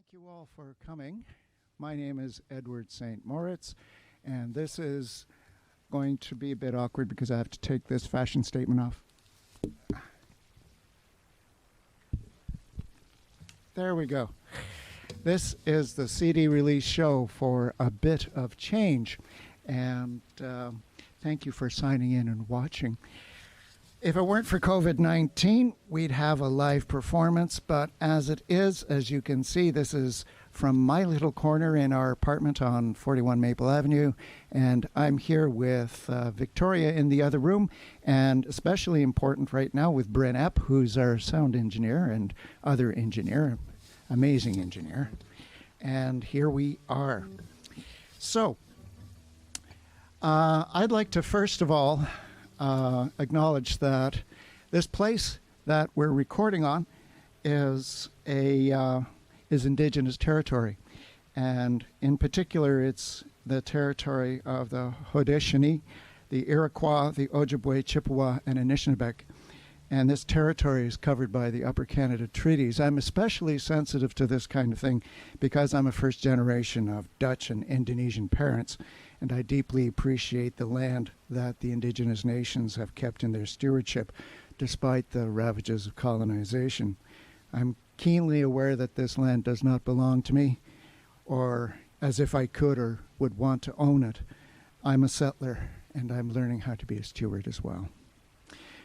Thank you all for coming. My name is Edward St Moritz, and this is going to be a bit awkward because I have to take this fashion statement off. There we go. This is the CD release show for A Bit of Change, and thank you for signing in and watching. If it weren't for COVID-19, we'd have a live performance, but as it is, as you can see, this is from my little corner in our apartment on 41 Maple Avenue, and I'm here with Victoria in the other room, and especially important right now with Bryn Epp, who's our sound engineer and other engineer, amazing engineer, and here we are. So, I'd like to first of all acknowledge that this place that we're recording on is indigenous territory, and in particular it's the territory of the Haudenosaunee, the Iroquois, the Ojibwe, Chippewa, and Anishinaabeg, and this territory is covered by the Upper Canada Treaties. I'm especially sensitive to this kind of thing because I'm a first generation of Dutch and Indonesian parents, and I deeply appreciate the land that the indigenous nations have kept in their stewardship despite the ravages of colonization. I'm keenly aware that this land does not belong to me, or as if I could or would want to own it. I'm a settler, and I'm learning how to be a steward as well.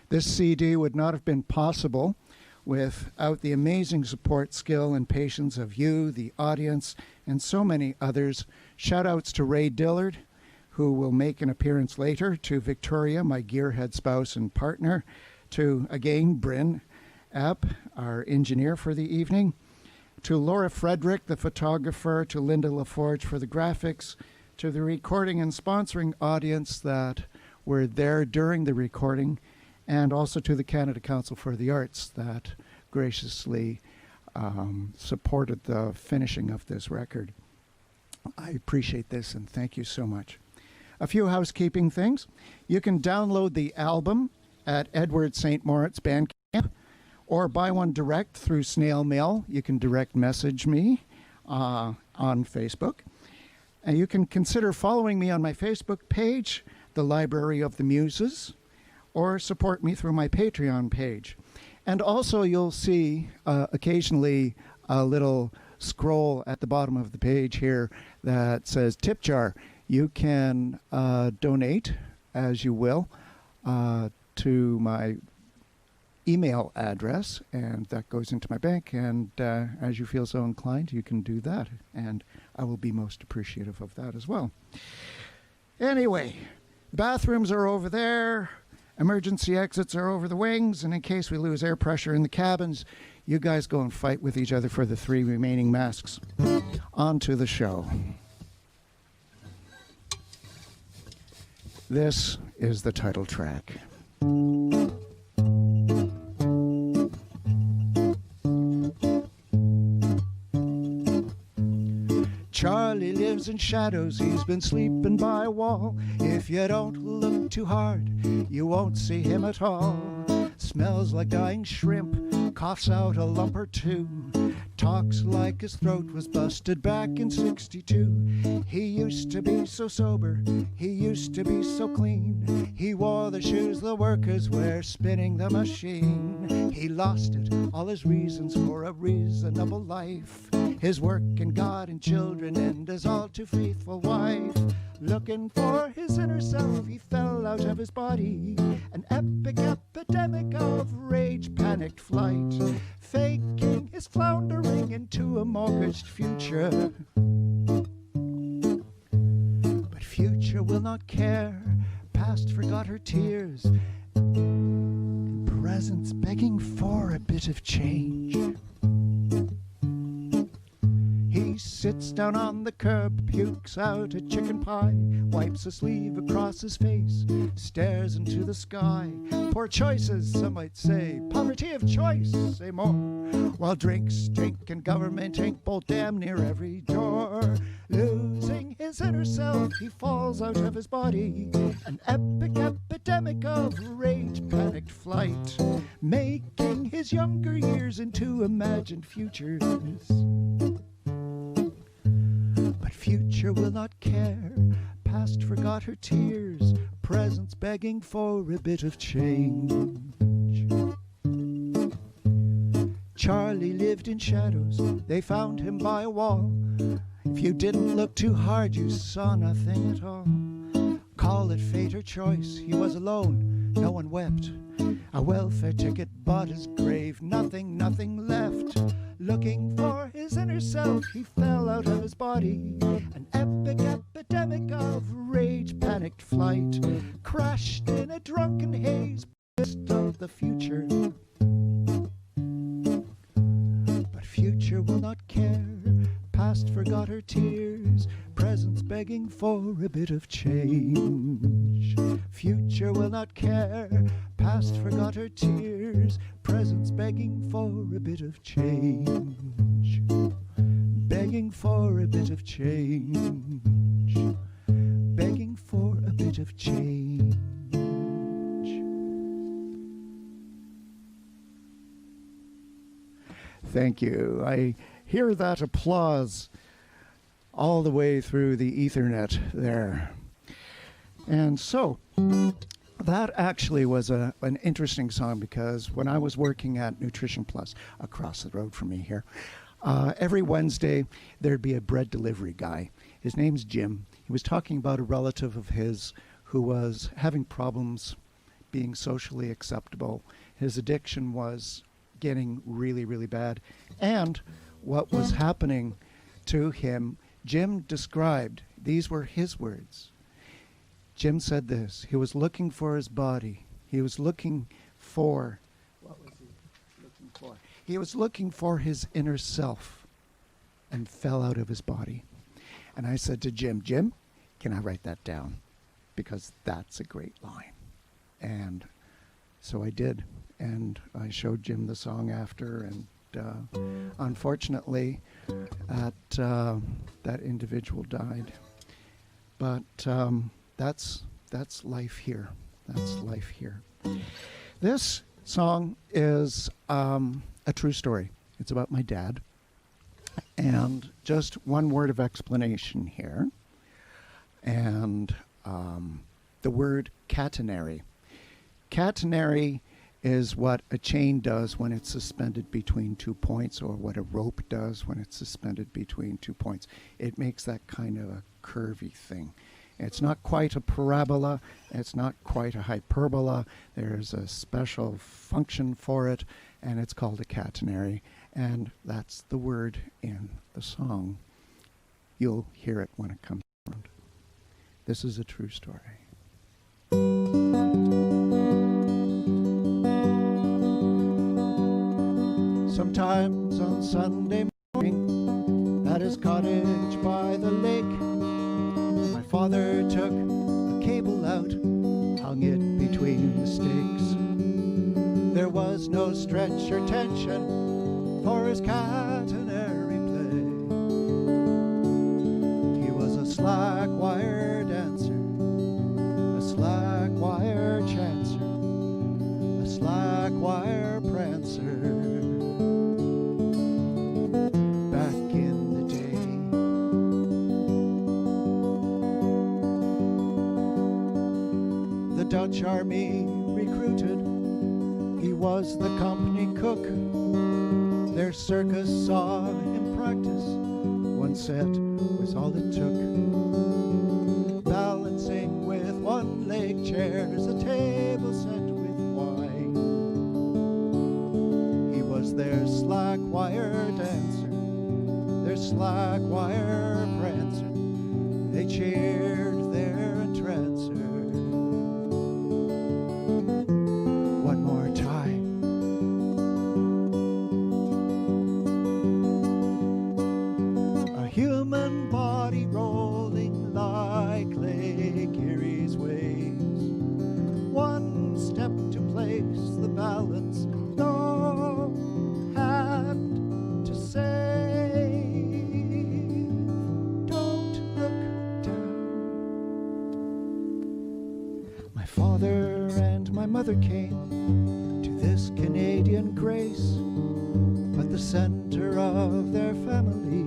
This CD would not have been possible without the amazing support, skill, and patience of you, the audience, and so many others. Shout outs to Ray Dillard, who will make an appearance later, to Victoria, my gearhead spouse and partner, to, again, Bryn Epp, our engineer for the evening, to Laura Frederick, the photographer, to Linda LaForge for the graphics, to the recording and sponsoring audience that were there during the recording, and also to the Canada Council for the Arts that graciously supported the finishing of this record. I appreciate this and thank you so much. A few housekeeping things. You can download the album at Edward St Moritz Bandcamp or buy one direct through snail mail. You can direct message me on Facebook. And you can consider following me on my Facebook page, The Library of the Muses, or support me through my Patreon page. And also you'll see occasionally a little scroll at the bottom of the page here that says tip jar. You can donate as you will to my email address, and that goes into my bank, and as you feel so inclined, you can do that, and I will be most appreciative of that as well. Anyway, bathrooms are over there. Emergency exits are over the wings, and in case we lose air pressure in the cabins, you guys go and fight with each other for the 3 remaining masks. On to the show. This is the title track. Charlie lives in shadows, he's been sleeping by a wall. If you don't look too hard, you won't see him at all. Smells like dying shrimp, coughs out a lump or two, talks like his throat was busted back in '62. He used to be so sober, he used to be so clean. He wore the shoes the workers wear, spinning the machine. He lost it, all his reasons for a reasonable life, his work and God and children and his all too faithful wife. Looking for his inner self, he fell out of his body. An epic epidemic of rage, panicked flight, faking his floundering into a mortgaged future. But future will not care, past forgot her tears, and present's begging for a bit of change. He sits down on the curb, pukes out a chicken pie, wipes a sleeve across his face, stares into the sky. Poor choices, some might say, poverty of choice, say more. While drinks, stink, and government ink bolt damn near every door. Losing his inner self, he falls out of his body. An epic epidemic of rage, panicked flight, making his younger years into imagined futures. But future will not care, past forgot her tears, present's begging for a bit of change. Charlie lived in shadows, they found him by a wall. If you didn't look too hard, you saw nothing at all. Call it fate or choice, he was alone, no one wept. A welfare ticket bought his grave, nothing left. Looking for his inner self, he fell out of his body. An epic epidemic of rage, panicked flight, crashed in a drunken haze, pissed of the future. But future will not care, past forgot her tears, present's begging for a bit of change. Future will not care, past forgot her tears, present's begging for a bit of change. Begging for a bit of change. Begging for a bit of change. Thank you. I hear that applause all the way through the Ethernet there. And so that actually was an interesting song, because when I was working at Nutrition Plus across the road from me here, every Wednesday there'd be a bread delivery guy. His name's Jim. He was talking about a relative of his who was having problems being socially acceptable. His addiction was getting really, really bad. And what was happening to him, Jim described, these were his words. Jim said this: he was looking for his body. He was looking for, what was he looking for? He was looking for his inner self and fell out of his body. And I said to Jim, Jim, can I write that down? Because that's a great line. And so I did. And I showed Jim the song after, and unfortunately, that individual died. But that's life here. That's life here. This song is a true story. It's about my dad. And just one word of explanation here. And the word catenary. Catenary is what a chain does when it's suspended between 2 points, or what a rope does when it's suspended between 2 points. It makes that kind of a curvy thing. It's not quite a parabola, it's not quite a hyperbola. There's a special function for it, and it's called a catenary, and that's the word in the song. You'll hear it when it comes around. This is a true story. Sometimes on Sunday morning, at his cottage by the lake, my father took a cable out, hung it between the stakes. There was no stretch or tension for his catenary play. He was a slack wire dancer, a slack wire chancer, a slack wire prancer. Dutch army recruited, he was the company cook. Their circus saw him practice, one set was all it took. Balancing with one-leg chairs, a table set with wine. He was their slack wire dancer, their slack wire prancer. They cheered their entrancer. One more time. A human body rolling like Lake Erie's waves. One step to place the balance, no hand to save. Don't look down. My father and my mother came to this Canadian grace, but the center of their family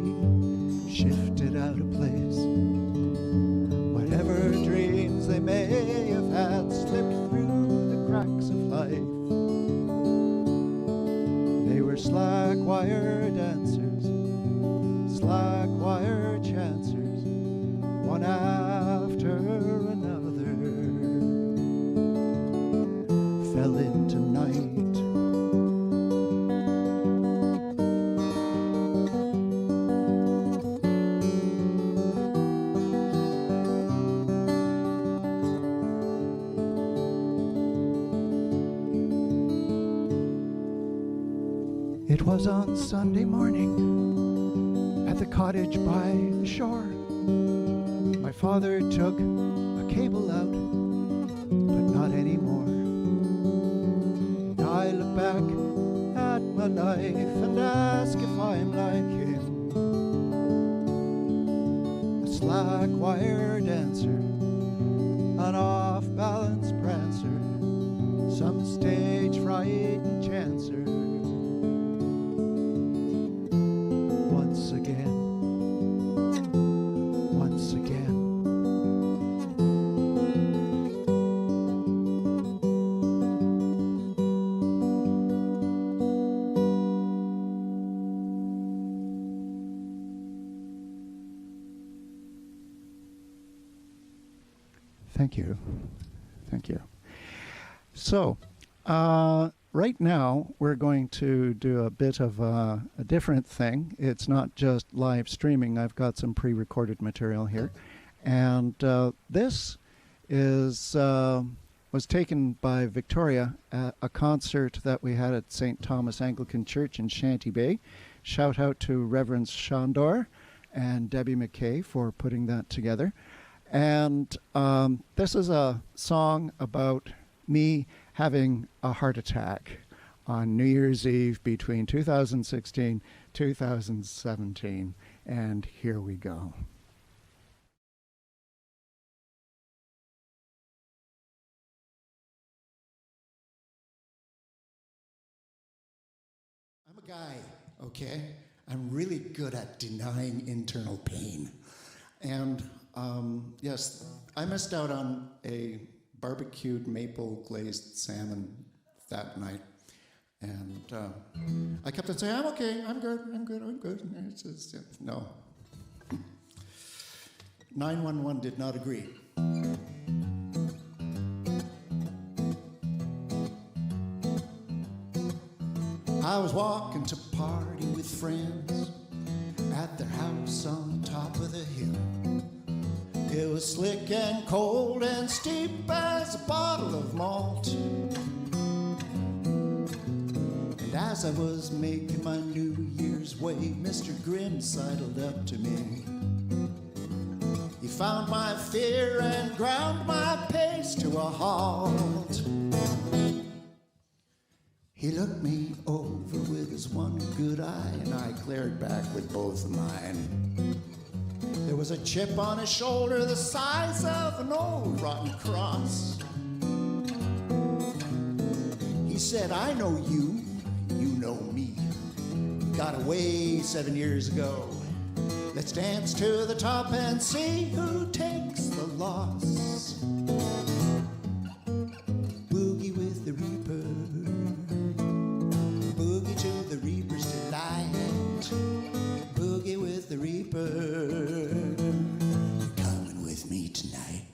shifted out of place. Whatever dreams they may have had slipped through the cracks of life. They were slack wire dancers, slack wire chancers, one after another, fell into night. It was on Sunday morning at the cottage by the shore. My father took a cable out, but not anymore. And I look back at my life and ask if I'm like him, a slack wire dancer, an off-balance prancer, some stage frightened chancer. Once again. Thank you. So, right now we're going to do a bit of a different thing. It's not just live streaming. I've got some pre-recorded material here, and this was taken by Victoria at a concert that we had at St. Thomas Anglican Church in Shanty Bay. Shout out to Reverend Shandor and Debbie McKay for putting that together. And this is a song about me having a heart attack on New Year's Eve between 2016 2017. And here we go. I'm a guy, okay? I'm really good at denying internal pain. And yes, I missed out on a barbecued maple glazed salmon that night. And I kept on saying, I'm okay, I'm good. And it's just, no. 911 did not agree. I was walking to party with friends at their house on top of the hill. It was slick and cold and steep as a bottle of malt. And as I was making my New Year's way, Mr. Grimm sidled up to me. He found my fear and ground my pace to a halt. He looked me over with his one good eye, and I glared back with both of mine. There was a chip on his shoulder the size of an old rotten cross. He said, I know you, you know me. Got away 7 years ago. Let's dance to the top and see who takes the loss. Boogie with the Reaper. Boogie to the Reaper's delight. Boogie with the Reaper. You're coming with me tonight.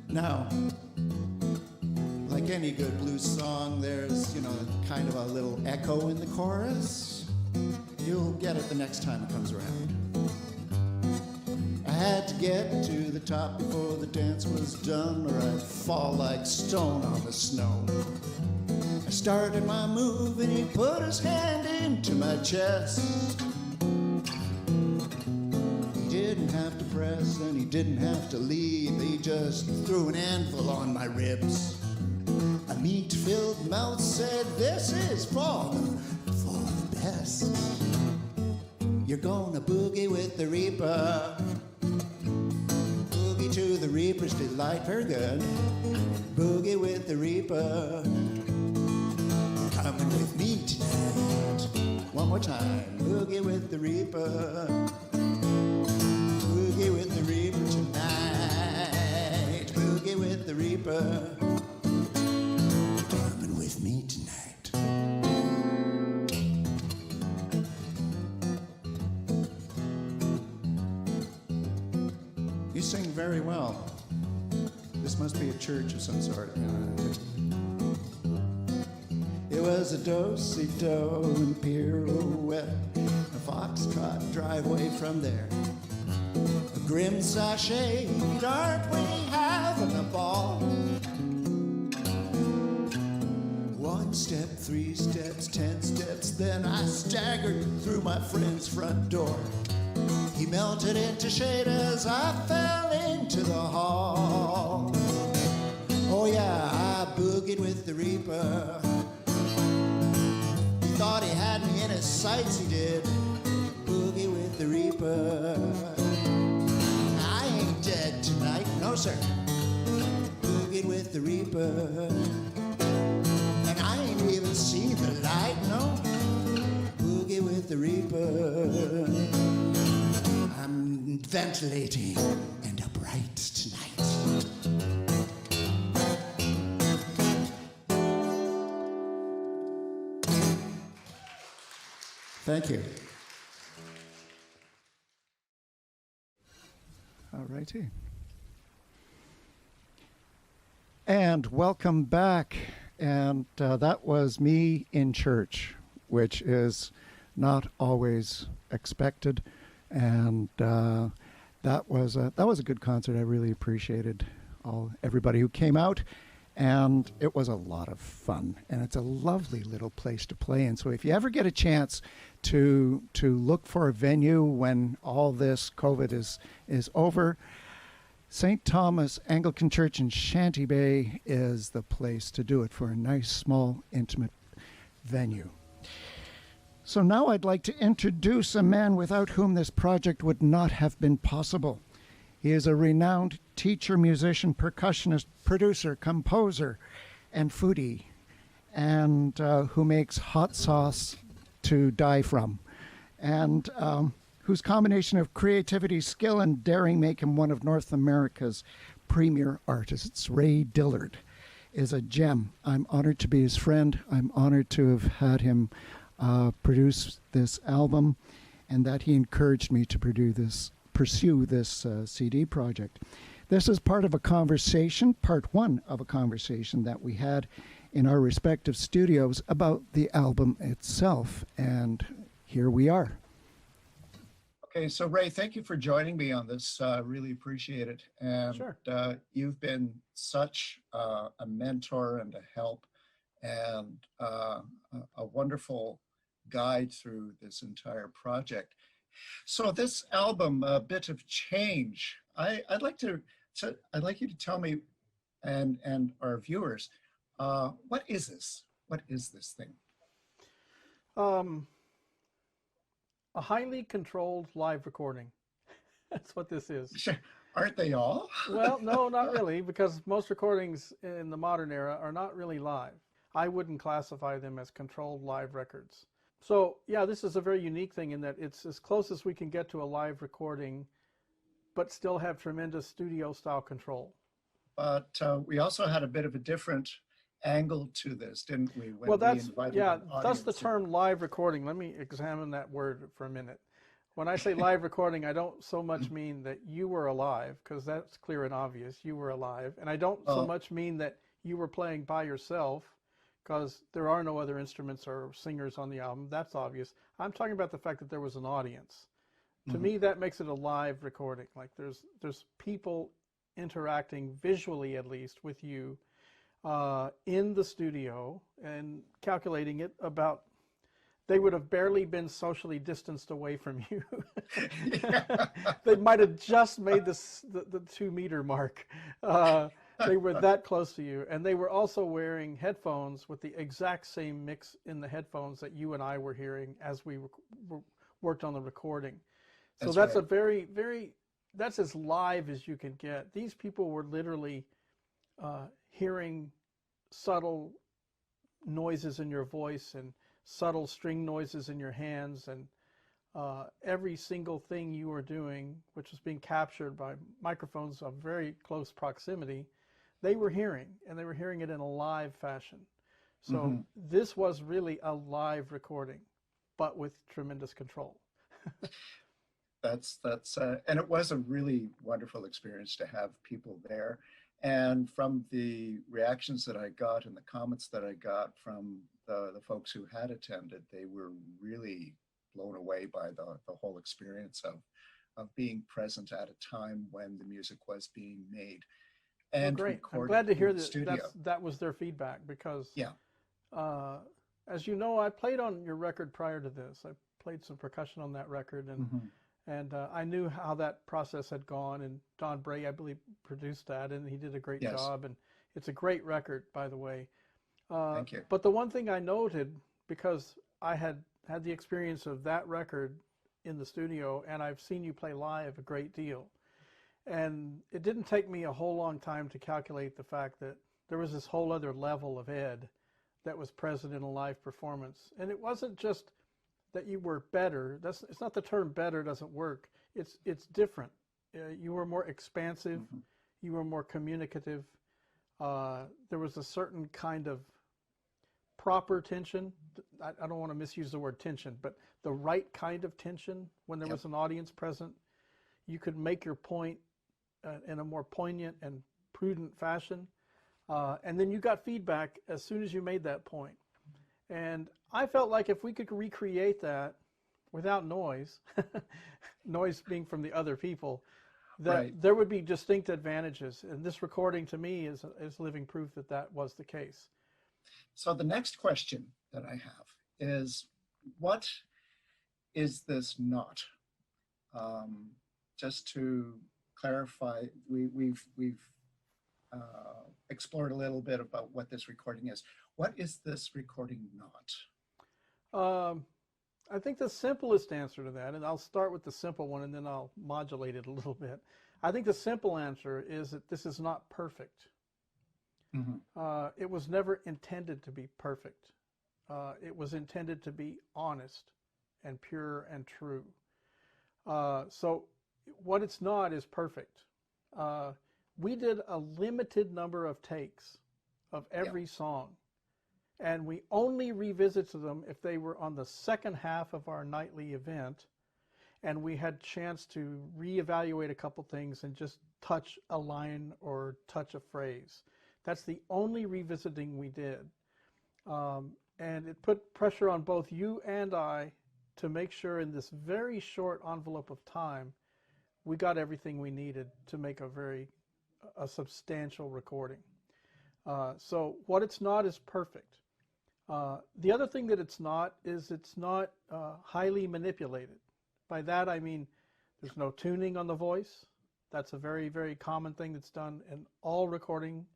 Now, like any good blues song, there's, kind of a little echo in the chorus. You'll get it the next time it comes around. I had to get to the top before the dance was done, or I'd fall like stone on the snow. I started my move and he put his hand into my chest. He didn't have to press and he didn't have to lead. He just threw an anvil on my ribs. A meat-filled mouth said, this is for the best. You're gonna boogie with the Reaper. Boogie to the Reaper's delight. Very good. Boogie with the Reaper. Coming with me tonight. One more time. Boogie with the Reaper. Boogie with the Reaper tonight. Boogie with the Reaper. Coming with me tonight. You sing very well. This must be a church of some sort. It was a do-si-do and pirouette, a foxtrot drive away from there. A grim sachet, aren't we having a ball? 1 step, 3 steps, 10 steps, then I staggered through my friend's front door. He melted into shade as I fell into the hall. Oh yeah, I boogied with the Reaper. He thought he had me in his sights, he did. Boogie with the Reaper. I ain't dead tonight, no sir. Boogie with the Reaper. And I ain't even seen the light, no. Boogie with the Reaper. I'm ventilating and upright tonight. Thank you. All righty. And welcome back. And that was me in church, which is not always expected. And that was a good concert. I really appreciated everybody who came out, and it was a lot of fun. And it's a lovely little place to play in. So if you ever get a chance to look for a venue when all this COVID is over, St. Thomas Anglican Church in Shanty Bay is the place to do it for a nice, small, intimate venue. So now I'd like to introduce a man without whom this project would not have been possible. He is a renowned teacher, musician, percussionist, producer, composer, and foodie, and who makes hot sauce to die from, and whose combination of creativity, skill, and daring make him one of North America's premier artists. Ray Dillard is a gem. I'm honored to be his friend. I'm honored to have had him produce this album, and that he encouraged me to pursue this CD project. This is part of a conversation, part one of a conversation that we had in our respective studios about the album itself, and here we are. Okay, so Ray, thank you for joining me on this. Really appreciate it. And Sure. You've been such a mentor and a help, and a wonderful guide through this entire project. So this album, A Bit of Change, I'd like you to tell me and our viewers, what is this? What is this thing? A highly controlled live recording. That's what this is. Sure. Aren't they all? Well, no, not really, because most recordings in the modern era are not really live. I wouldn't classify them as controlled live records. So yeah, this is a very unique thing in that it's as close as we can get to a live recording, but still have tremendous studio style control. But we also had a bit of a different angle to this, didn't we? Well, that's the term live recording. Let me examine that word for a minute. When I say live recording, I don't so much mean that you were alive, because that's clear and obvious, you were alive. And I don't so much mean that you were playing by yourself, because there are no other instruments or singers on the album. That's obvious. I'm talking about the fact that there was an audience. To me, that makes it a live recording. Like there's people interacting visually, at least, with you in the studio, and calculating it about, they would have barely been socially distanced away from you. They might have just made the 2 meter mark. They were that close to you. And they were also wearing headphones with the exact same mix in the headphones that you and I were hearing as we worked on the recording. So that's right. A very, very, that's as live as you can get. These people were literally hearing subtle noises in your voice and subtle string noises in your hands, and every single thing you were doing, which was being captured by microphones of very close proximity, they were hearing, and they were hearing it in a live fashion. So this was really a live recording, but with tremendous control. That's and it was a really wonderful experience to have people there. And from the reactions that I got and the comments that I got from the folks who had attended, they were really blown away by the whole experience of being present at a time when the music was being made and great. recorded. I'm glad to hear in the that studio. that was their feedback, because Yeah. as you know, I played on your record prior to this. I played some percussion on that record, and I knew how that process had gone, and Don Bray, I believe, produced that, and he did a great job, and it's a great record, by the way. Thank you. But the one thing I noted, because I had the experience of that record in the studio, and I've seen you play live a great deal, and it didn't take me a whole long time to calculate the fact that there was this whole other level of Ed that was present in a live performance. And it wasn't just that you were better. It's not the term better doesn't work. It's different. You were more expansive. You were more communicative. There was a certain kind of proper tension. I don't want to misuse the word tension, but the right kind of tension when there was an audience present. You could make your point in a more poignant and prudent fashion. And then you got feedback as soon as you made that point. And I felt like if we could recreate that without noise, noise being from the other people, that there would be distinct advantages. And this recording to me is living proof that that was the case. So the next question that I have is, what is this not? Just to clarify, we've explored a little bit about what this recording is. What is this recording not? I think the simplest answer to that, and I'll start with the simple one and then I'll modulate it a little bit. I think the simple answer is that this is not perfect. It was never intended to be perfect. It was intended to be honest and pure and true. So what it's not is perfect. We did a limited number of takes of every song, and we only revisited them if they were on the second half of our nightly event, and we had chance to reevaluate a couple things and just touch a line or touch a phrase. That's the only revisiting we did. And it put pressure on both you and I to make sure in this very short envelope of time, we got everything we needed to make a substantial recording. So what it's not is perfect. The other thing that it's not is it's not highly manipulated. By that I mean there's no tuning on the voice. That's a very, very common thing that's done in all recording,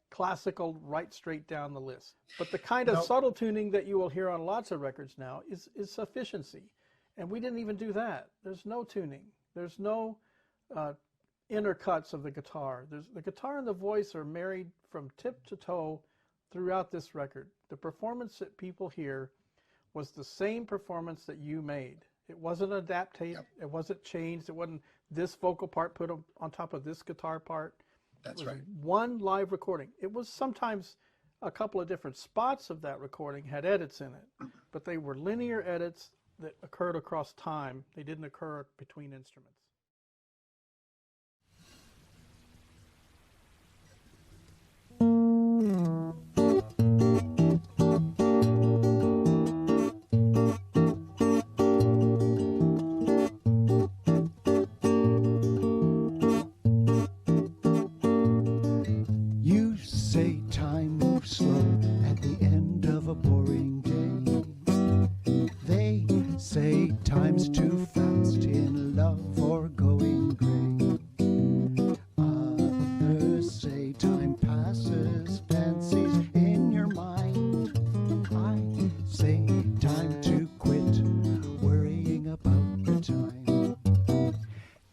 classical, right straight down the list. But the kind of subtle tuning that you will hear on lots of records now is efficiency. And we didn't even do that. There's no tuning. There's no inner cuts of the guitar. The guitar and the voice are married from tip to toe throughout this record. The performance that people hear was the same performance that you made. It wasn't adapted. It wasn't changed. It wasn't this vocal part put on top of this guitar part. That's it was right. One live recording. It was sometimes a couple of different spots of that recording had edits in it, but they were linear edits that occurred across time. They didn't occur between instruments. You say time moves slow at the end of a boring day. They say time's too fast in love or going gray. Others say time passes, fancies in your mind. I say time to quit worrying about the time.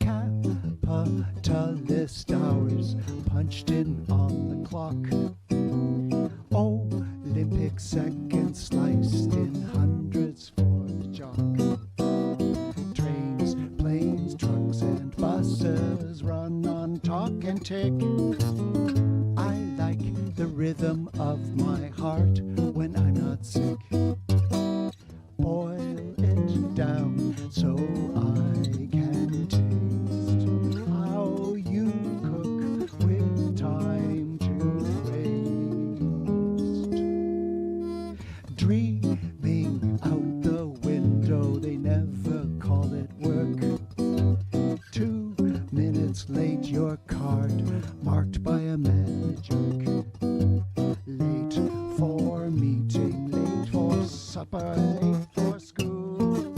Capitalist hours punched in on the clock. Olympic seconds sliced in hundreds. tick. I like the rhythm of my heart when I'm not sick. Boil it down so I can taste how you cook with time to waste. Dreaming out the window, they never call it work. 2 minutes late, your card marked by a magic. Late for meeting, late for supper, late for school.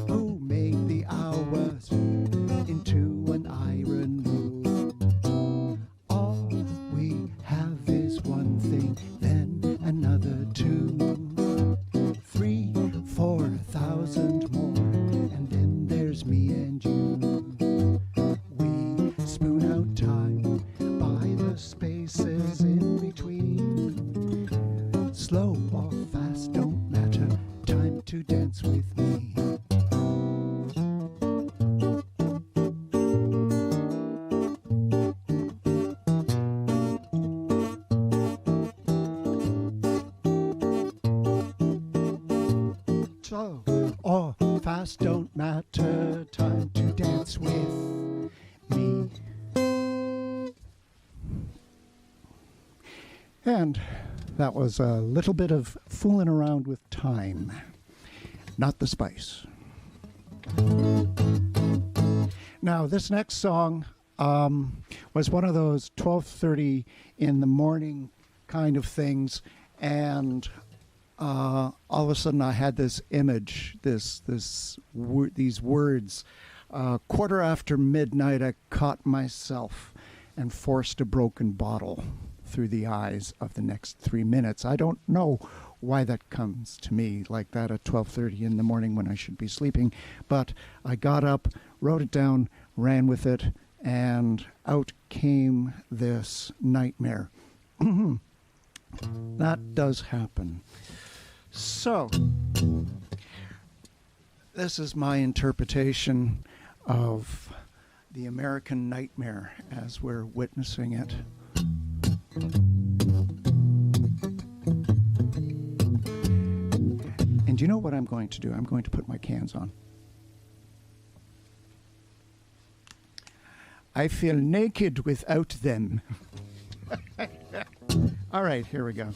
Who made the hours into an iron rule? All we have is one thing, then another two. 3, 4,000 more, and then there's me and you. We spoon out time by the spaces in between. Slow or fast don't matter, time to dance with me. Slow or fast don't matter, time to dance with me. And that was a little bit of fooling around with time, not the spice. Now, this next song was one of those 12:30 in the morning kind of things, and all of a sudden I had this image, these words. 1:15 I caught myself and forced a broken bottle through the eyes of the next 3 minutes. I don't know why that comes to me like that at 12:30 in the morning when I should be sleeping, but I got up, wrote it down, ran with it, and out came this nightmare. That does happen. So, this is my interpretation of the American nightmare as we're witnessing it. And you know what I'm going to do? I'm going to put my cans on. I feel naked without them. All right, here we go.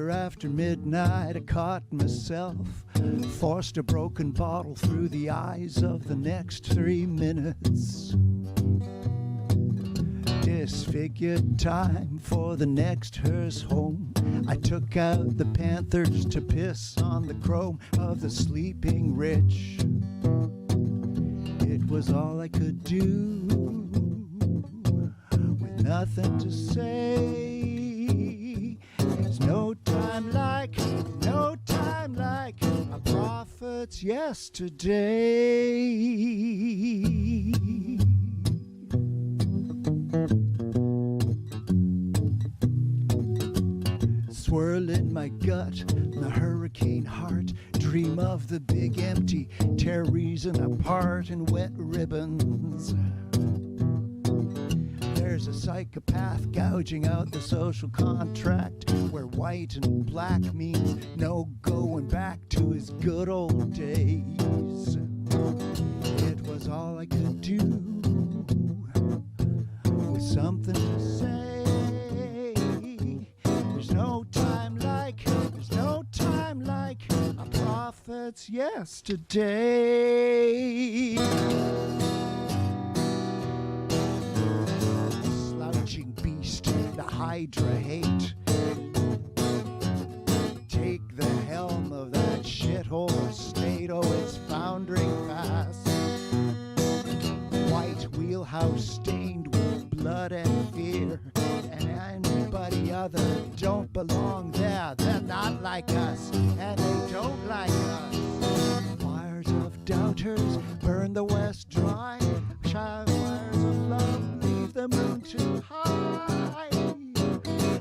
After midnight, I caught myself, forced a broken bottle through the eyes of the next 3 minutes. Disfigured time for the next hearse home. I took out the Panthers to piss on the chrome of the sleeping rich. It was all I could do, with nothing to say. There's no time like a prophet's yesterday. Swirl in my gut, the hurricane heart, dream of the big empty, tear reason apart in wet ribbons. There's a psychopath gouging out the social contract, where white and black means no going back to his good old days. It was all I could do, with something to say. There's no time like a prophet's yesterday. Slouching beast, the Hydra hate. Take the helm of that shithole state, oh, it's foundering fast. White wheelhouse stained with blood and fear, and anybody other don't belong there. They're not like us, and they don't like us. Fires of doubters burn the West dry. Fires of love leave the moon too high.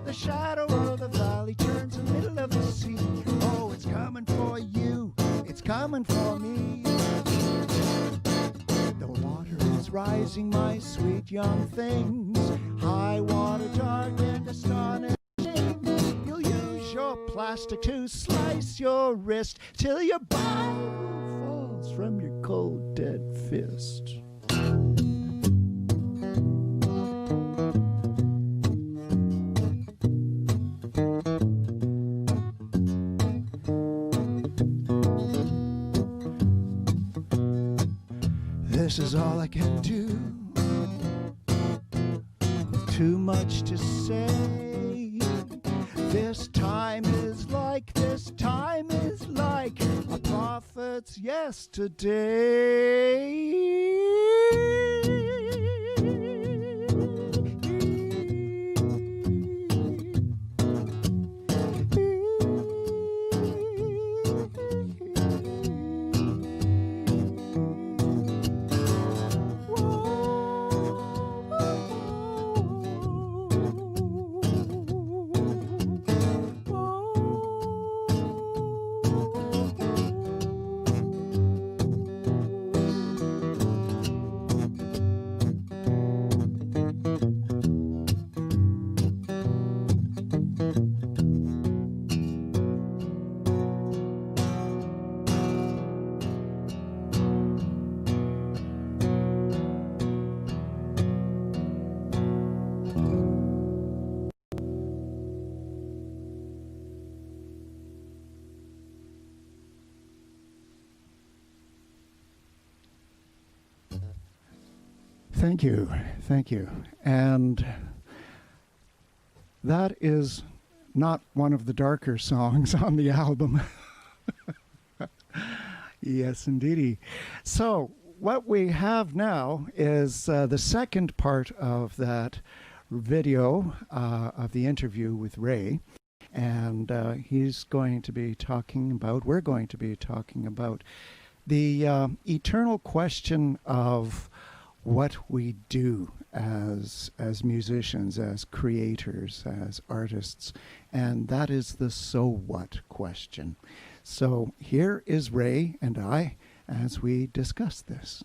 The shadow of the valley turns in the middle of the sea. Oh, it's coming for you, it's coming for me. The water is rising, my sweet young things. High water, dark and astonishing. You'll use your plastic to slice your wrist till your Bible falls from your cold, dead fist. This is all I can do. Too much to say. This time is like a prophet's Thank you, thank you. And that is not one of the darker songs on the album. Yes, indeedy. So what we have now is the second part of that video of the interview with Ray. And he's going to be talking about, we're going to be talking about the eternal question of what we do as musicians, as creators, as artists, and that is the so what question. So here is Ray and I as we discuss this.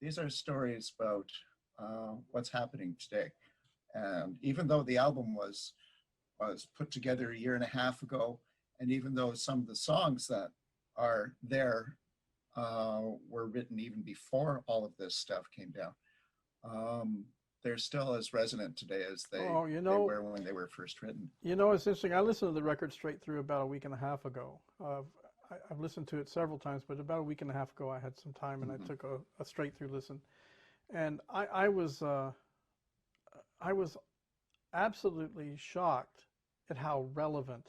These are stories about what's happening today. And even though the album was put together a year and a half ago, and even though some of the songs that are there were written even before all of this stuff came down, they're still as resonant today as they were when they were first written. You know, it's interesting. I listened to the record straight through about a week and a half ago. I've listened to it several times, but about a week and a half ago I had some time and I took a straight through listen. And I was absolutely shocked at how relevant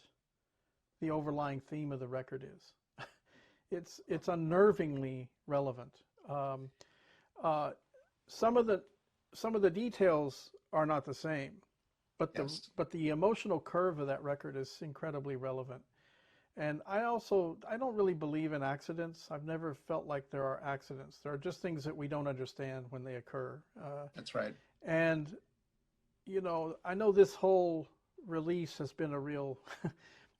the overlying theme of the record is. It's unnervingly relevant. Some of the details are not the same, but the emotional curve of that record is incredibly relevant. And I don't really believe in accidents. I've never felt like there are accidents. There are just things that we don't understand when they occur. That's right. And you know, I know this whole release has been a real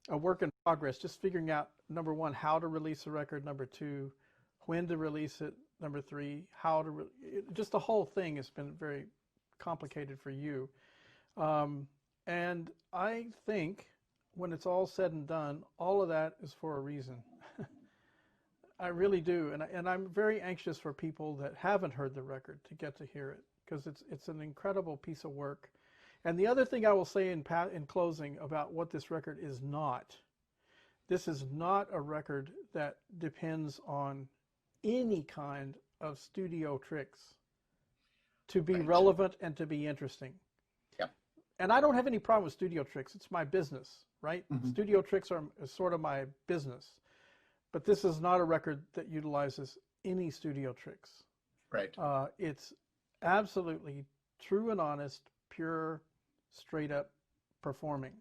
a work in progress, just figuring out, number one, how to release a record, number two, when to release it, number three, how to just the whole thing has been very complicated for you. And I think when it's all said and done, all of that is for a reason. I really do. And I'm very anxious for people that haven't heard the record to get to hear it, because it's an incredible piece of work. And the other thing I will say in closing about what this record is not, this is not a record that depends on any kind of studio tricks to be relevant and to be interesting. Yep. And I don't have any problem with studio tricks. It's my business, right? Mm-hmm. Studio tricks are sort of my business. But this is not a record that utilizes any studio tricks. Right. It's absolutely true and honest, pure, straight up performing.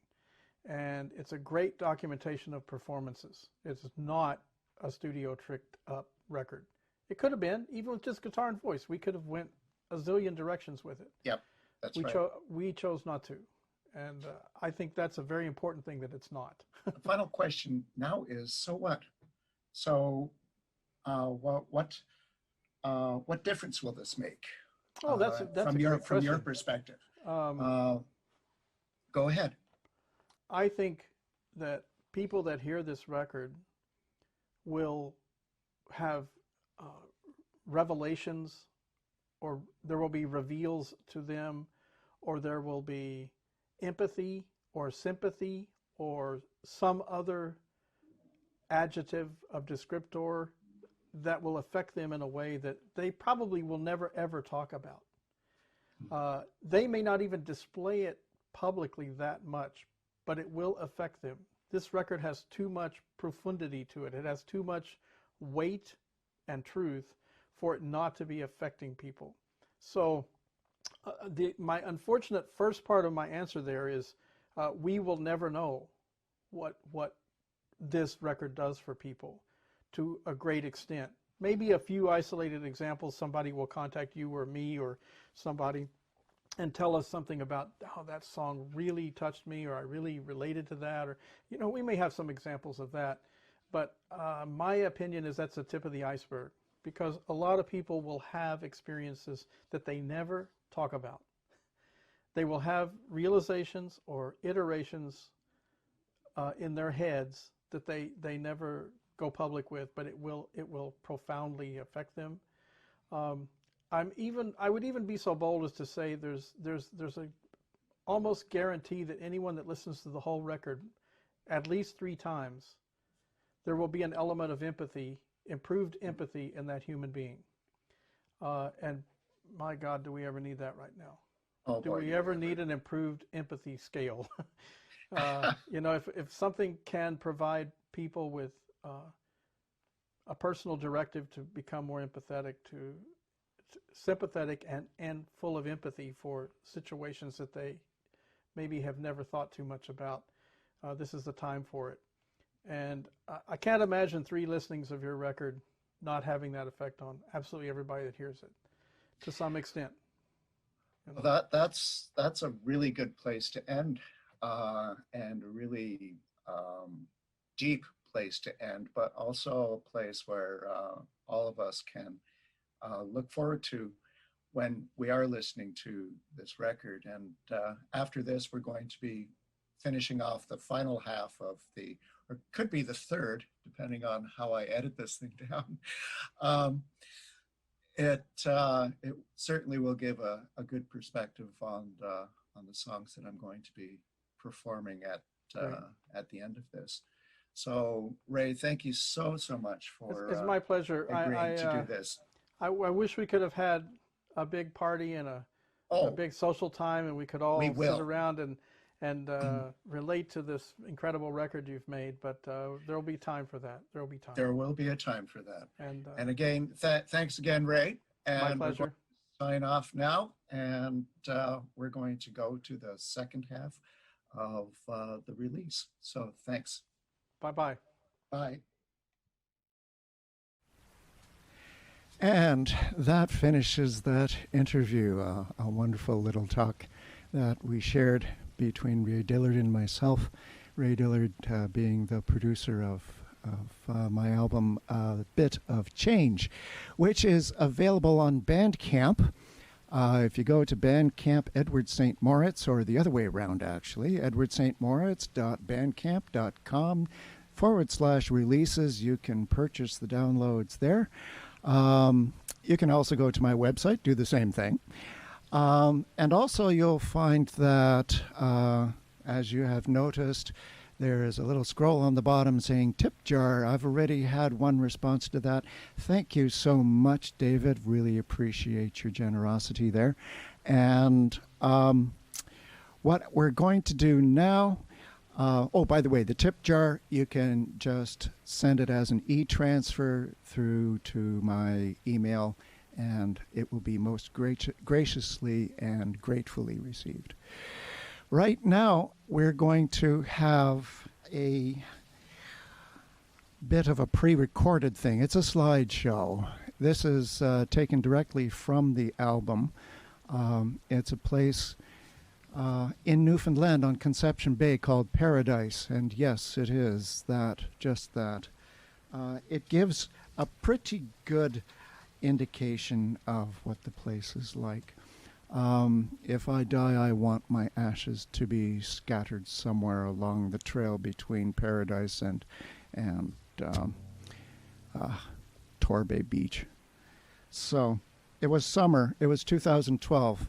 And it's a great documentation of performances. It's not a studio tricked up record. It could have been, even with just guitar and voice. We could have went a zillion directions with it. Yep, that's right. We chose not to. And I think that's a very important thing that it's not. The final question now is, so what? So what difference will this make? Oh, that's from a your great question. perspective. Go ahead. I think that people that hear this record will have revelations, or there will be reveals to them, or there will be empathy or sympathy or some other adjective of descriptor that will affect them in a way that they probably will never ever talk about. They may not even display it publicly that much, but it will affect them. This record has too much profundity to it. It has too much weight and truth for it not to be affecting people. So my unfortunate first part of my answer there is we will never know what this record does for people to a great extent. Maybe a few isolated examples, somebody will contact you or me or somebody and tell us something about how that song really touched me, or I really related to that, or, you know, we may have some examples of that. But my opinion is that's the tip of the iceberg, because a lot of people will have experiences that they never talk about. They will have realizations or iterations in their heads that they never go public with, but it will profoundly affect them. I would even be so bold as to say there's a almost guarantee that anyone that listens to the whole record at least 3 times, there will be an element of empathy, improved empathy in that human being. And my God, do we ever need that right now? Oh, do boy, we ever need an improved empathy scale? You know, if something can provide people with a personal directive to become more empathetic, to sympathetic and full of empathy for situations that they maybe have never thought too much about, this is the time for it. And I can't imagine 3 listenings of your record not having that effect on absolutely everybody that hears it to some extent. You know? Well, that's a really good place to end, and a really deep place to end, but also a place where all of us can look forward to when we are listening to this record. And after this, we're going to be finishing off the final half of or could be the third, depending on how I edit this thing down. It certainly will give a good perspective on the songs that I'm going to be performing at the end of this. So, Ray, thank you so much for it's my pleasure. agreeing to do this. I wish we could have had a big party and a big social time, and we could all sit around and relate to this incredible record you've made. But there will be time for that. There will be time. There will be a time for that. And again, thanks again, Ray. And my pleasure. We're going to sign off now, and we're going to go to the second half of the release. So thanks. Bye-bye. Bye. And that finishes that interview, a wonderful little talk that we shared between Ray Dillard and myself. Ray Dillard being the producer of my album, Bit of Change, which is available on Bandcamp. If you go to Bandcamp Edward St Moritz, or the other way around actually, edwardstmoritz.bandcamp.com/releases, you can purchase the downloads there. You can also go to my website, do the same thing. And also you'll find that, as you have noticed, there is a little scroll on the bottom saying tip jar. I've already had one response to that. Thank you so much, David. Really appreciate your generosity there. And what we're going to do now, by the way, the tip jar, you can just send it as an e-transfer through to my email, and it will be most graciously and gratefully received. Right now, we're going to have a bit of a pre-recorded thing. It's a slideshow, this is taken directly from the album. It's a place in Newfoundland on Conception Bay called Paradise, and yes, it is that, just that. It gives a pretty good indication of what the place is like. If I die, I want my ashes to be scattered somewhere along the trail between Paradise and Torbay Beach. So it was summer. It was 2012.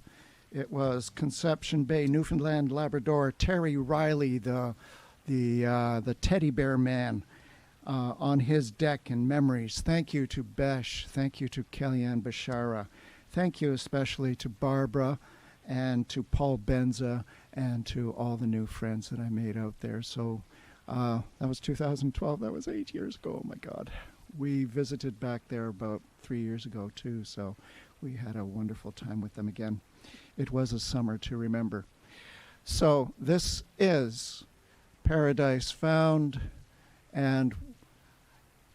It was Conception Bay, Newfoundland, Labrador. Terry Riley, the teddy bear man, on his deck in memories. Thank you to Besh. Thank you to Kellyanne Bashara. Thank you especially to Barbara and to Paul Benza and to all the new friends that I made out there. So that was 2012. That was 8 years ago. Oh, my God. We visited back there about 3 years ago, too, so we had a wonderful time with them again. It was a summer to remember. So this is Paradise Found, and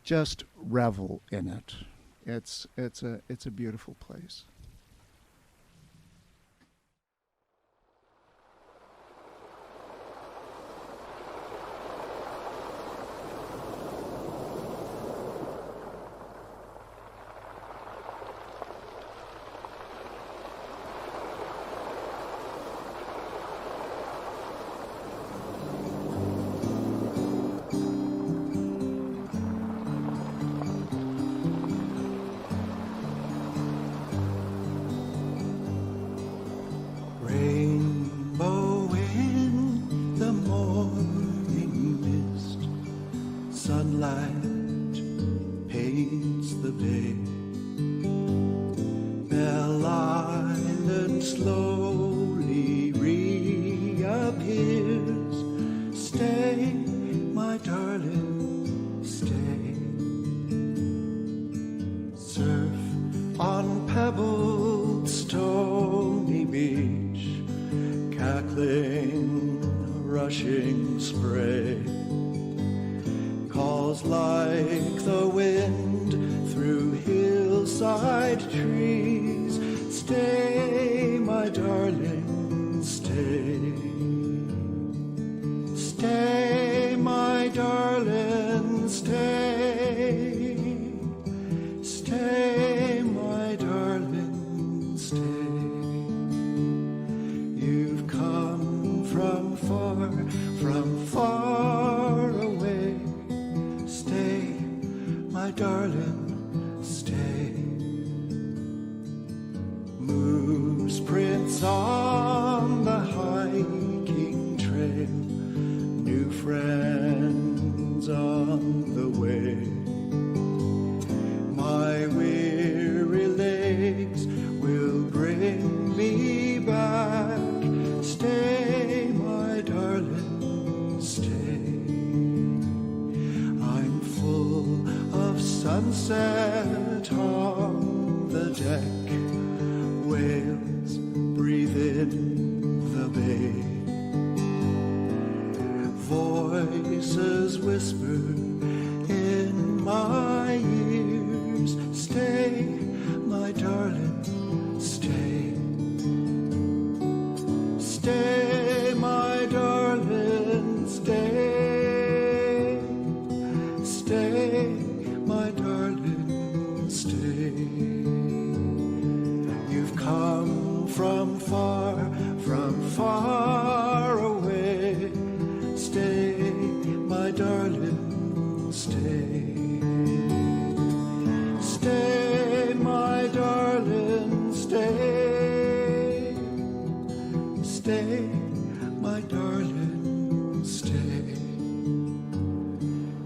just revel in it. It's a beautiful place. Rainbow in the morning mist, sunlight paints the bay. Belle Island slowly reappears. Stay, my darling, stay. Surf on pebbled stony beach, cackling, rushing spray calls like the wind through hillside trees. Stay, my darling, stay. Stay, my darling, stay. Stay, my darling, stay. You've come from far away. Stay, my darling, stay. Moose prints on the hiking trail, new friends on the way. My weary legs will bring me back. Stay, my darling, stay. I'm full of sunset on the deck. Whales breathe in the bay. Voices whisper in my ears. Stay, my darling, stay. Stay, my darling, stay. Stay, my darling, stay. You've come from far away. Stay, my darling, stay. Stay, my darling, stay. Stay, my darling, stay.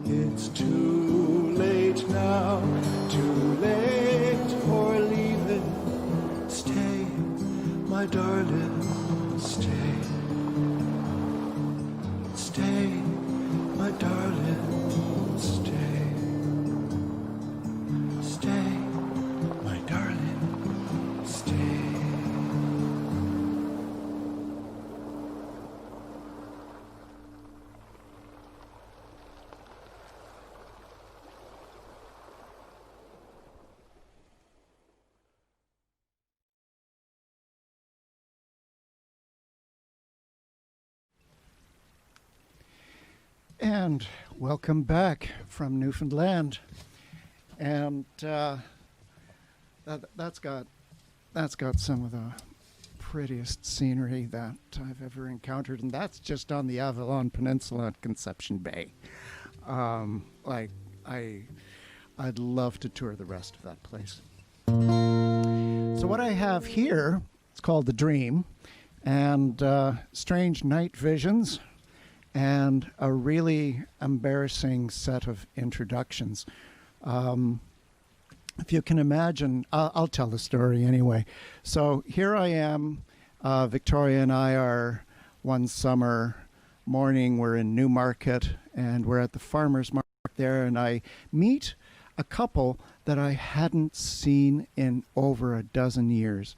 It's too late now, too late for leaving. Stay, my darling, stay. Stay, my darling, stay. Stay, my darling, stay. And welcome back from Newfoundland. And that's got some of the prettiest scenery that I've ever encountered, and that's just on the Avalon Peninsula at Conception Bay. I'd love to tour the rest of that place. So what I have here, it's called The Dream, and strange night visions, and a really embarrassing set of introductions. If you can imagine, I'll tell the story anyway. So here I am, Victoria and I are one summer morning, we're in Newmarket, and we're at the farmer's market there, and I meet a couple that I hadn't seen in over a dozen years.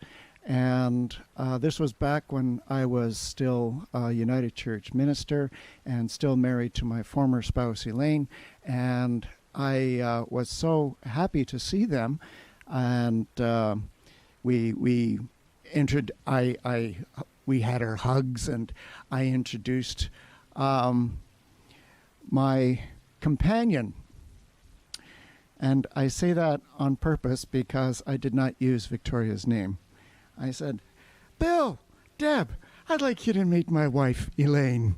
And this was back when I was still a United Church minister and still married to my former spouse, Elaine. And I was so happy to see them. And we had our hugs, and I introduced my companion. And I say that on purpose because I did not use Victoria's name. I said, "Bill, Deb, I'd like you to meet my wife, Elaine."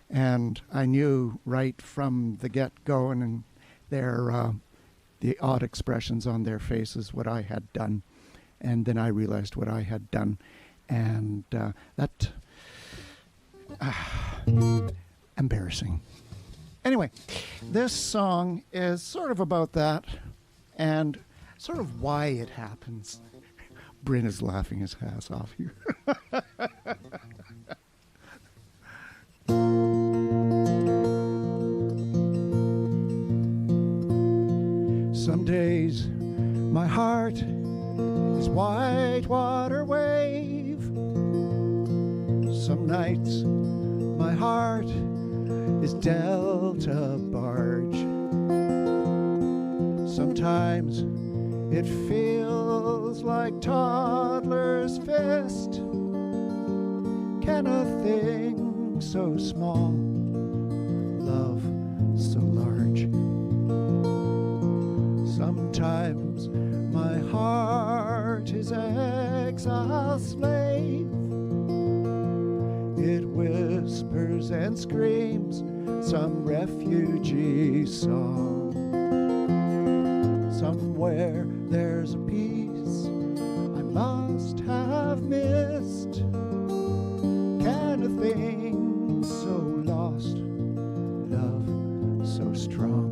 And I knew right from the get-go and the odd expressions on their faces what I had done. And then I realized what I had done. And embarrassing. Anyway, this song is sort of about that and sort of why it happens. Bryn is laughing his ass off here. Some days my heart is white water wave. Some nights my heart is delta barge. Sometimes it feels like toddler's fist. Can a thing so small love so large? Sometimes my heart is exile slave. It whispers and screams some refugee song. Somewhere there's a piece I must have missed. Can a thing so lost love so strong?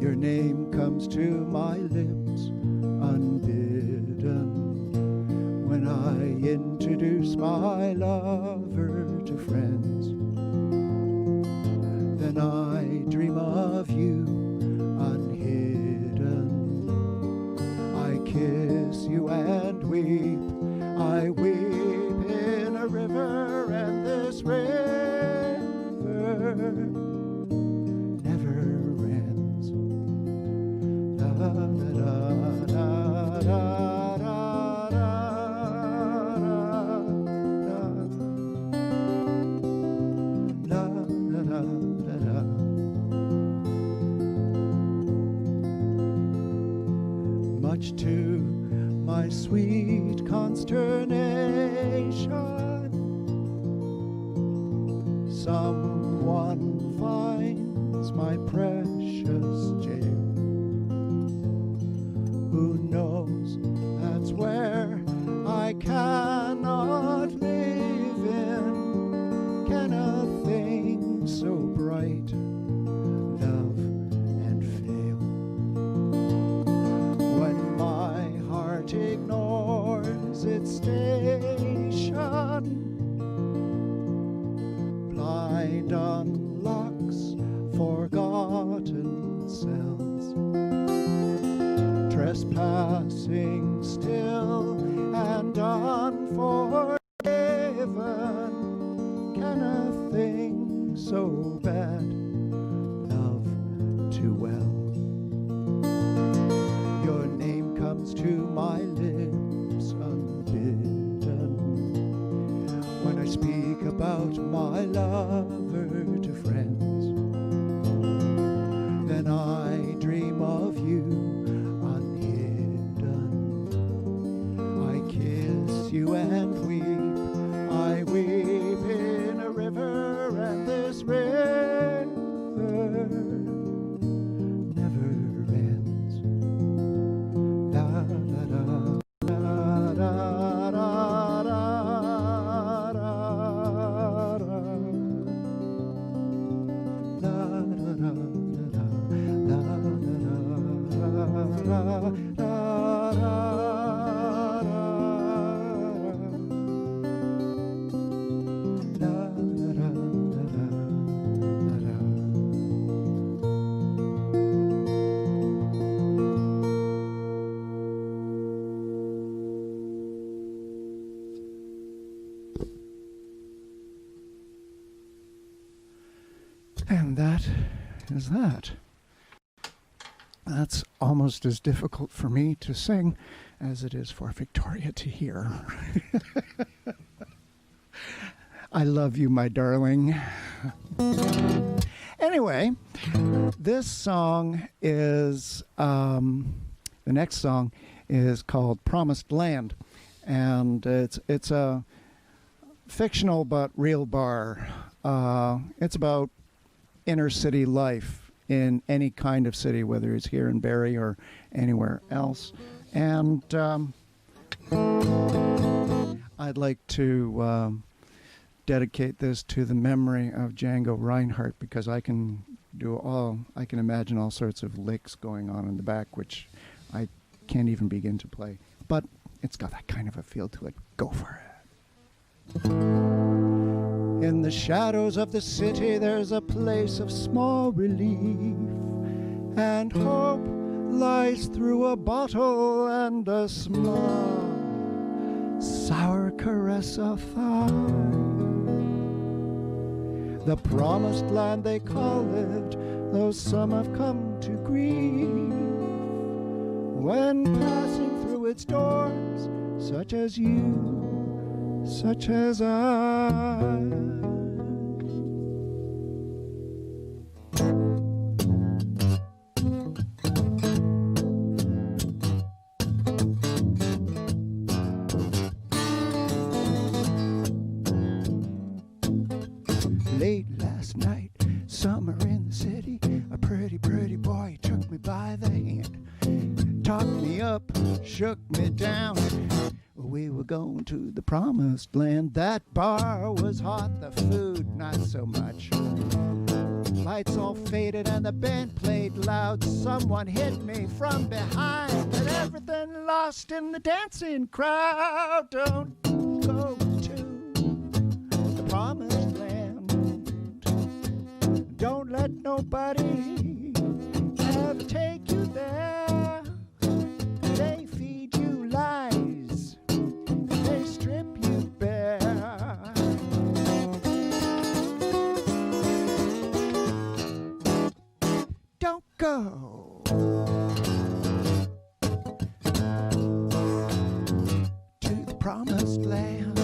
Your name comes to my lips unbidden when I introduce my lover to friends. Then I dream of you unhidden. I kiss you and weep. I weep in a river, and this river never ends. La da da da da da da da da da. Much to my sweet consternation, someone finds my precious jail. Who knows, that's where I cannot live in. Can a thing so bright love and fail? When my heart ignores its station, blind unlocks forgotten cells, trespassing still and unforgiven. Can a thing so bad love too well? Your name comes to my lips unbidden when I speak about my lover to friends, then I dream of you unhidden. I kiss you and weep, I weep in a river, and this river never ends. La la la. Da, da, da, da, da, da. La, da, da, da, da, da, da, da, da. And that is that. That's almost as difficult for me to sing as it is for Victoria to hear. I love you, my darling. Anyway, this song is, the next song is called Promised Land. And it's a fictional but real bar. It's about inner city life in any kind of city, whether it's here in Barrie or anywhere else. And I'd like to dedicate this to the memory of Django Reinhardt, because I can imagine all sorts of licks going on in the back, which I can't even begin to play. But it's got that kind of a feel to it. Go for it. In the shadows of the city, there's a place of small relief, and hope lies through a bottle and a small sour caress of thine. The promised land they call it, though some have come to grieve when passing through its doors, such as you, such as I. Late last night, summer in the city, a pretty, pretty boy took me by the hand, talked me up, shook me down. We were going to the promised land. That bar was hot, the food not so much. Lights all faded and the band played loud. Someone hit me from behind, and everything lost in the dancing crowd. Don't go to the promised land. Don't let nobody ever take you there. They feed you lies, they strip you bare. Don't go to the promised land.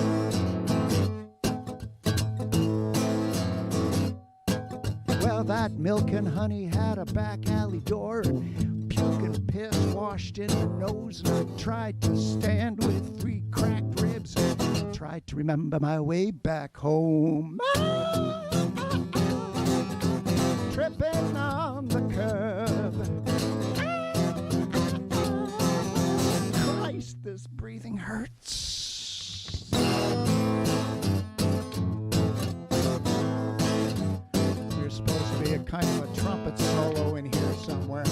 Well, that milk and honey had a back alley door, and puke and piss washed in the nose, and I tried to stand with 3 cracked ribs, and tried to remember my way back home. Tripping on the curb. Christ, this breathing hurts. There's supposed to be a kind of a trumpet solo in here somewhere.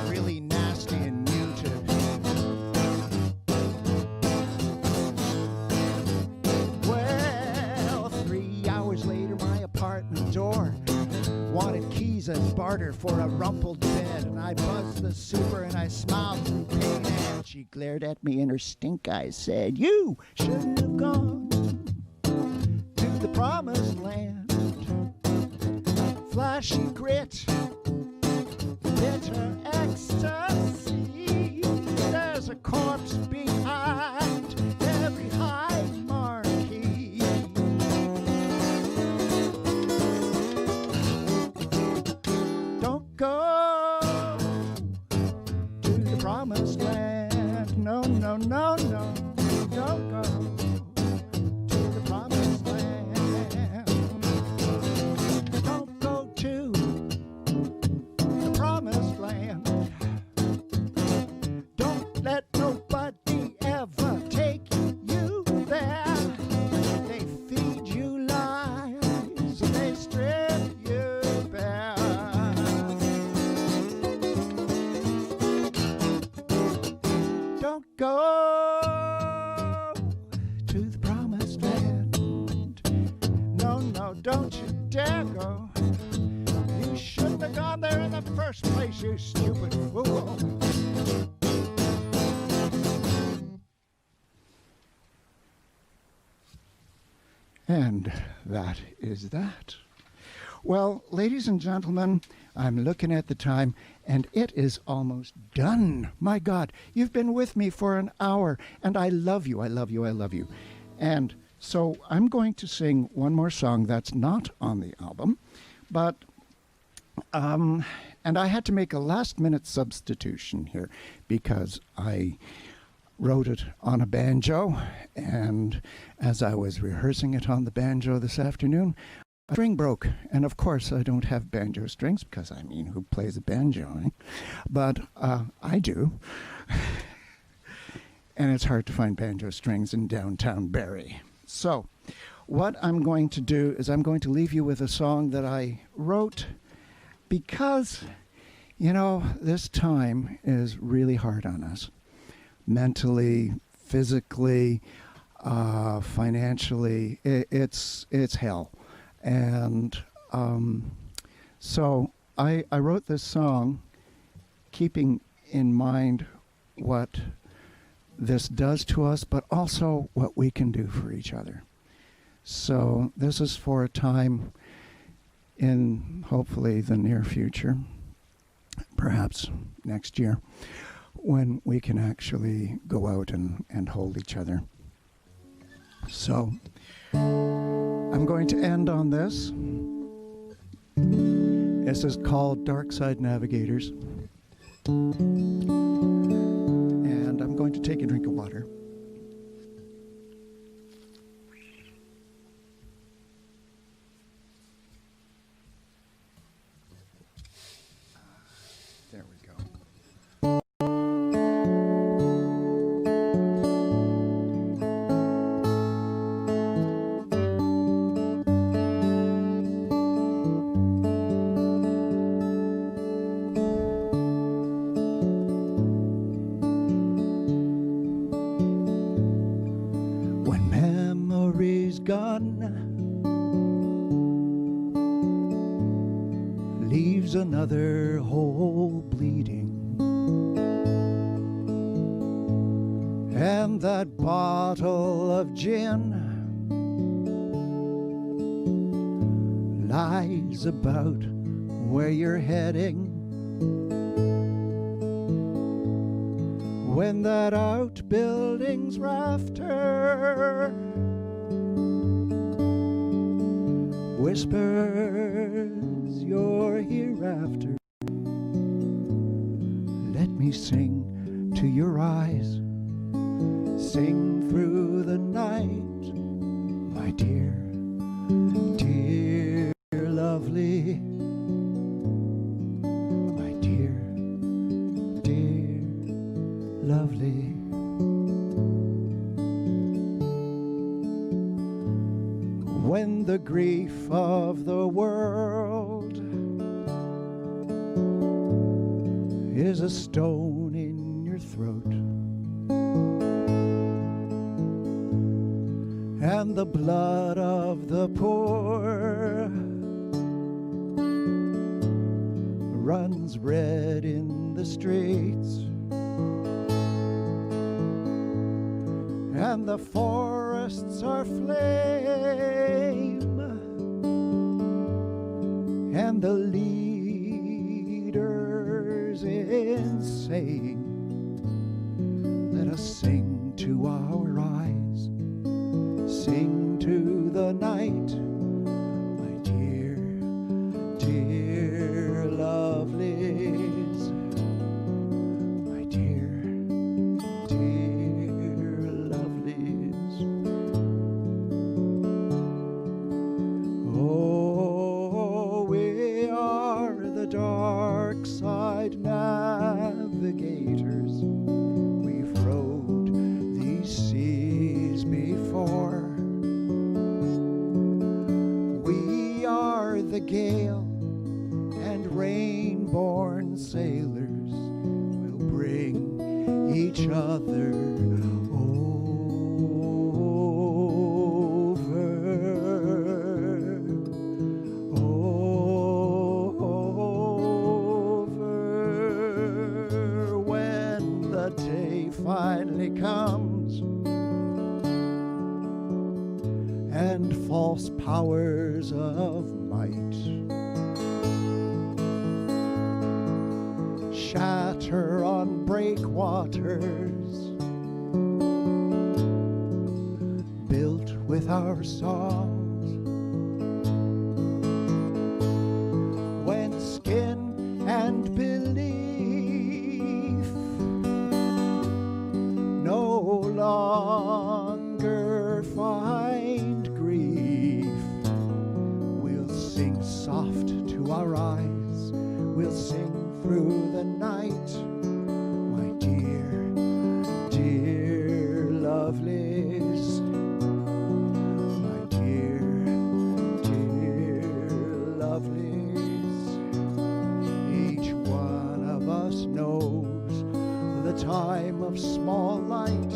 Really nasty and muted. Well, 3 hours later, my apartment door wanted keys as barter for a rumpled bed, and I buzzed the super and I smiled through pain, and she glared at me in her stink eyes, said, "You shouldn't have gone to the promised land. Flashy grit, bitter ecstasy. There's a corpse behind every high marquee. to the promised land. No, no, don't you dare go. You shouldn't have gone there in the first place, you stupid fool. And that is that. Well, ladies and gentlemen, I'm looking at the time, and it is almost done. My God, you've been with me for an hour, and I love you, I love you, I love you. And so I'm going to sing one more song that's not on the album, but, and I had to make a last-minute substitution here because I wrote it on a banjo, and as I was rehearsing it on the banjo this afternoon, a string broke, and of course I don't have banjo strings because, I mean, who plays a banjo, eh? But I do. And it's hard to find banjo strings in downtown Barrie. So what I'm going to do is I'm going to leave you with a song that I wrote because, you know, this time is really hard on us. Mentally, physically, financially, it's hell. And so I wrote this song keeping in mind what this does to us, but also what we can do for each other. So this is for a time in hopefully the near future, perhaps next year, when we can actually go out and hold each other. So I'm going to end on this. This is called Dark Side Navigators. And I'm going to take a drink of water. There we go. When memory's gone, leaves another hole bleeding, and that bottle of gin lies about where you're heading. When that outbuilding's rafter whispers you're hereafter, let me sing to your eyes, sing through the night, my dear, dear lovely, my dear, dear lovely. When the grief of the world is a stone in your throat, and the blood of the poor runs red in the streets, and the forests are flame, and the leaders insane, let us sing to our eyes, sing to the night, my dear, dear lovelies, my dear, dear lovelies. Oh, we are the dark side navigators. We've rode these seas before. We are the gale and rain-born sailors. We'll bring each other home. and false powers of might. Shatter on breakwaters, built with our songs. When skin and belief no longer find grief, we'll sing soft to our eyes, we'll sing through the night. My dear, dear lovelies, my dear, dear lovelies, each one of us knows the time of small light.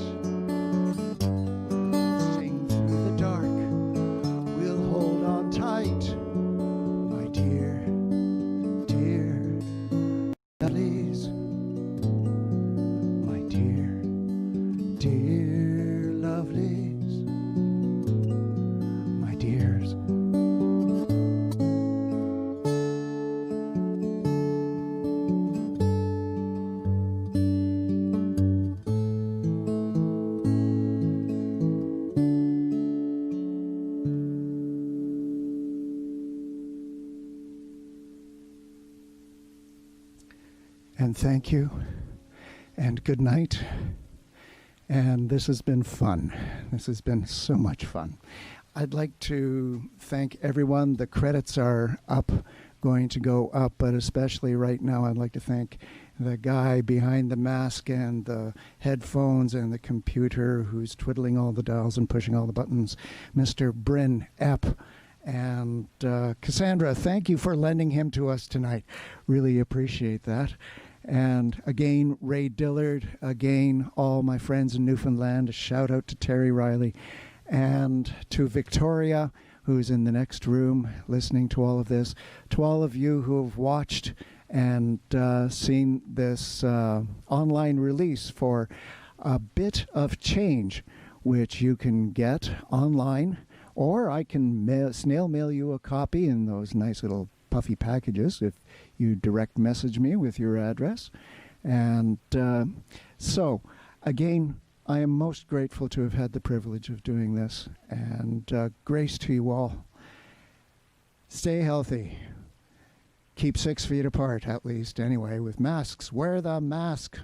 Sing through the dark, we'll hold on tight. My dear, dear lovelies, my dear, dear lovelies, my dears. And thank you, and good night. And this has been fun. This has been so much fun. I'd like to thank everyone. The credits are going to go up, but especially right now, I'd like to thank the guy behind the mask and the headphones and the computer who's twiddling all the dials and pushing all the buttons, Mr. Bryn Epp. And Cassandra, thank you for lending him to us tonight. Really appreciate that. And again, Ray Dillard, again, all my friends in Newfoundland, a shout out to Terry Riley, and to Victoria, who's in the next room listening to all of this, to all of you who have watched and seen this online release for A Bit of Change, which you can get online, or I can snail mail you a copy in those nice little puffy packages if you direct message me with your address. And so, again, I am most grateful to have had the privilege of doing this, and grace to you all. Stay healthy. Keep 6 feet apart, at least, anyway, with masks. Wear the mask.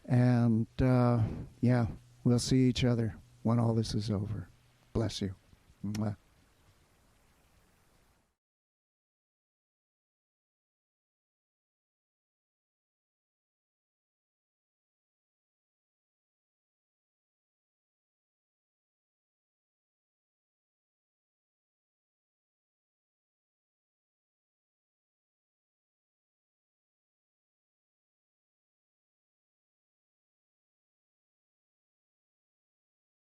And, yeah, we'll see each other when all this is over. Bless you. Mwah.